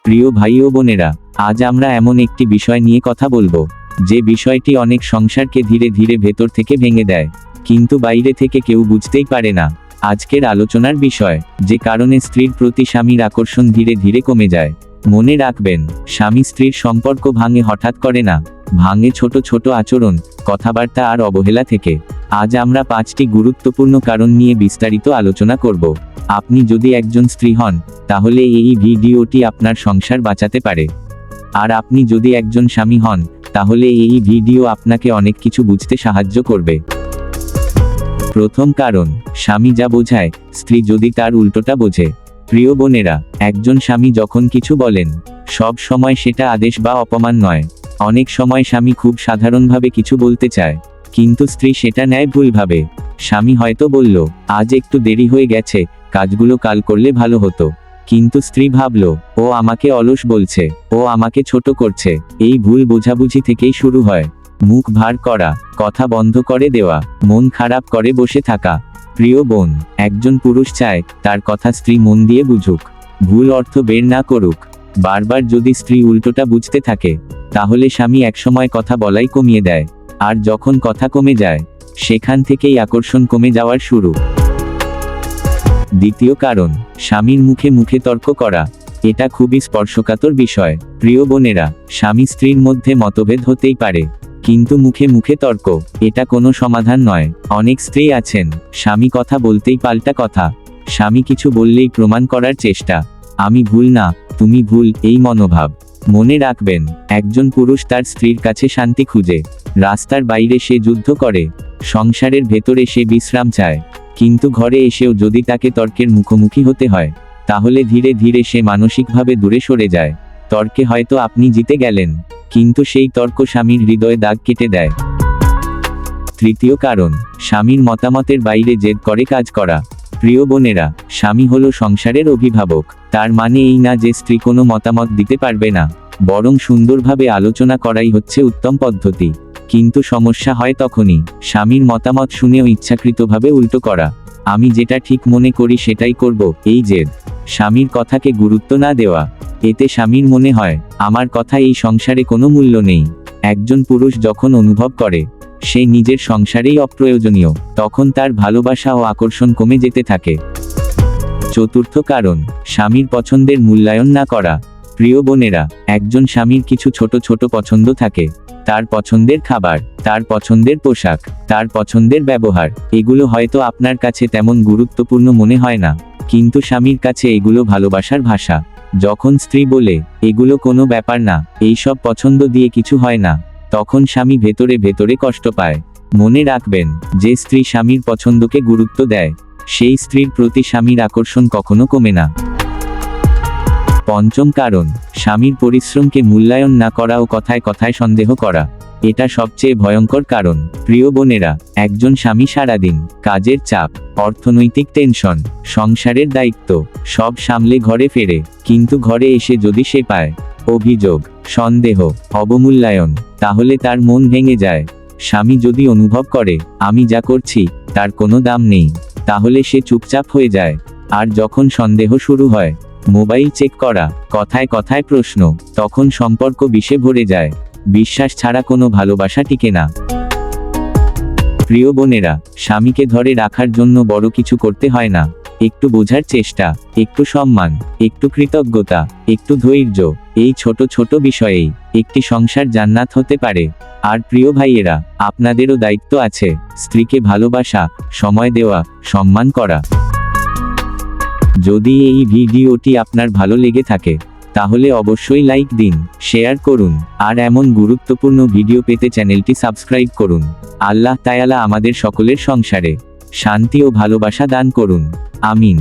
প্রিয় ভাই ও বোনেরা, আজ আমরা এমন একটি বিষয় নিয়ে কথা বলবো, যে বিষয়টি অনেক সংসারকে ধীরে ধীরে ভেতর থেকে ভেঙে দেয়, কিন্তু বাইরে থেকে কেউ বুঝতেই পারে না। আজকের আলোচনার বিষয়, যে কারণে স্ত্রীর প্রতি স্বামীর আকর্ষণ ধীরে ধীরে কমে যায়। মনে রাখবেন, স্বামী স্ত্রীর সম্পর্ক ভাঙে হঠাৎ করে না, ভাঙে ছোট ছোট আচরণ, কথাবার্তা আর অবহেলা থেকে। আজ আমরা 5টি গুরুত্বপূর্ণ কারণ নিয়ে বিস্তারিত আলোচনা করব। আপনি যদি একজন স্ত্রী হন, তাহলে এই ভিডিওটি আপনার সংসার বাঁচাতে পারে। আর আপনি যদি একজন স্বামী হন, তাহলে এই ভিডিও আপনাকে অনেক কিছু বুঝতে সাহায্য করবে। প্রথম কারণ, স্বামী যা বোঝায়, স্ত্রী যদি তার উল্টোটা বোঝে। প্রিয় বোনেরা, একজন স্বামী যখন কিছু বলেন, সব সময় সেটা আদেশ বা অপমান নয়। অনেক সময় স্বামী খুব সাধারণভাবে কিছু বলতে চায়, কিন্তু স্ত্রী সেটা নেয় ভুলভাবে। স্বামী হয়তো বলল, আজ একটু দেরি হয়ে গেছে, কাজগুলো কাল করলে ভালো হতো। কিন্তু স্ত্রী ভাবল, ও আমাকে অলস বলছে, ও আমাকে ছোট করছে। এই ভুল বোঝাবুঝি থেকেই শুরু হয়। মুখ ভার করা, কথা বন্ধ করে দেওয়া, মন খারাপ করে বসে থাকা। প্রিয় বোন, একজন পুরুষ চায় তার কথা স্ত্রী মন দিয়ে বুঝুক, ভুল অর্থ বের না করুক। বারবার যদি স্ত্রী উল্টোটা বুঝতে থাকে, তাহলে স্বামী একসময় কথা বলাই কমিয়ে দেয়। আর যখন কথা কমে যায়, সেখান থেকেই আকর্ষণ কমে যাওয়ার শুরু। দ্বিতীয় কারণ, স্বামীর মুখে মুখে তর্ক করা। এটা খুবই স্পর্শকাতর বিষয়। প্রিয় বোনেরা, স্বামী স্ত্রীর মধ্যে মতভেদ হতেই পারে, কিন্তু মুখে মুখে তর্ক, এটা কোনো সমাধান নয়। অনেক স্ত্রী আছেন, স্বামী কথা বলতেই পাল্টা কথা। স্বামী কিছু বললেই প্রমাণ করার চেষ্টা, আমি ভুল না, তুমি ভুল, এই মনোভাব। মনে রাখবেন, একজন পুরুষ তার স্ত্রীর কাছে শান্তি খুঁজে। রাস্তার বাইরে সে যুদ্ধ করে, সংসারের ভেতরে সে বিশ্রাম চায়। কিন্তু ঘরে এসেও যদি তাকে তর্কের মুখোমুখি হতে হয়, তাহলে ধীরে ধীরে সে মানসিকভাবে দূরে সরে যায়। তর্কে হয়তো আপনি জিতে গেলেন, কিন্তু সেই তর্ক স্বামীর হৃদয়ে দাগ কেটে দেয়। তৃতীয় কারণ, স্বামীর মতামতের বাইরে জেদ করে কাজ করা। প্রিয় বোনেরা, স্বামী হলো সংসারের অভিভাবক। তার মানে এই না যে স্ত্রী কোনো মতামত দিতে পারবে না, বরং সুন্দরভাবে আলোচনা করাই হচ্ছে উত্তম পদ্ধতি। কিন্তু সমস্যা হয় তখনই, স্বামীর মতামত শুনেও ইচ্ছাকৃতভাবে উল্টো করা। আমি যেটা ঠিক মনে করি সেটাই করব, এই জেদ। স্বামীর কথাকে গুরুত্ব না দেওয়া, এতে স্বামীর মনে হয় আমার কথা এই সংসারে কোনো মূল্য নেই। একজন পুরুষ যখন অনুভব করে সে নিজের সংসারেই অপ্রয়োজনীয়, তখন তার ভালোবাসা ও আকর্ষণ কমে যেতে থাকে। চতুর্থ কারণ, স্বামীর পছন্দের মূল্যায়ন না করা। প্রিয় বোনেরা, একজন স্বামীর কিছু ছোট ছোট পছন্দ থাকে। তার পছন্দের খাবার, তার পছন্দের পোশাক, তার পছন্দের ব্যবহার। এগুলো হয়তো আপনার কাছে তেমন গুরুত্বপূর্ণ মনে হয় না, কিন্তু স্বামীর কাছে এগুলো ভালোবাসার ভাষা। যখন স্ত্রী বলে, এগুলো কোনো ব্যাপার না, এইসব পছন্দ দিয়ে কিছু হয় না, তখন স্বামী ভেতরে ভেতরে কষ্ট পায়। মনে রাখবেন, যে স্ত্রী স্বামীর পছন্দকে গুরুত্ব দেয়, সেই স্ত্রীর প্রতি স্বামীর আকর্ষণ কখনো কমে না। পঞ্চম কারণ, স্বামীর পরিশ্রমকে মূল্যায়ন না করা ও কথায় কথায় সন্দেহ করা। এটা সবচেয়ে ভয়ঙ্কর কারণ। প্রিয় বোনেরা, একজন স্বামী সারাদিন কাজের চাপ, অর্থনৈতিক টেনশন, সংসারের দায়িত্ব সব সামলে ঘরে ফেরে, কিন্তু ঘরে এসে যদি সে পায় অভিযোগ, সন্দেহ, অবমূল্যায়ন, তাহলে তার মন ভেঙে যায়। স্বামী যদি অনুভব করে আমি যা করছি তার কোনো দাম নেই, তাহলে সে চুপচাপ হয়ে যায়। আর যখন সন্দেহ শুরু হয়, মোবাইল চেক করা, কথায় কথায় প্রশ্ন, তখন সম্পর্ক বিষে ভরে যায়। বিশ্বাস ছাড়া কোনো ভালোবাসা টিকে না। প্রিয় বোনেরা, স্বামীকে ধরে রাখার জন্য বড় কিছু করতে হয় না। একটু বোঝার চেষ্টা, একটু সম্মান, একটু কৃতজ্ঞতা, একটু ধৈর্য, এই ছোট ছোট বিষয়েই একটি সংসার জান্নাত হতে পারে। আর প্রিয় ভাইয়েরা, আপনাদেরও দায়িত্ব আছে স্ত্রীকে ভালোবাসা, সময় দেওয়া, সম্মান করা। যদি এই ভিডিওটি আপনার ভালো লেগে থাকে, তাহলে অবশ্যই লাইক দিন, শেয়ার করুন, আর এমন গুরুত্বপূর্ণ ভিডিও পেতে চ্যানেলটি সাবস্ক্রাইব করুন। আল্লাহ তাআলা আমাদের সকলের সংসারে শান্তি ও ভালোবাসা দান করুন। আমিন।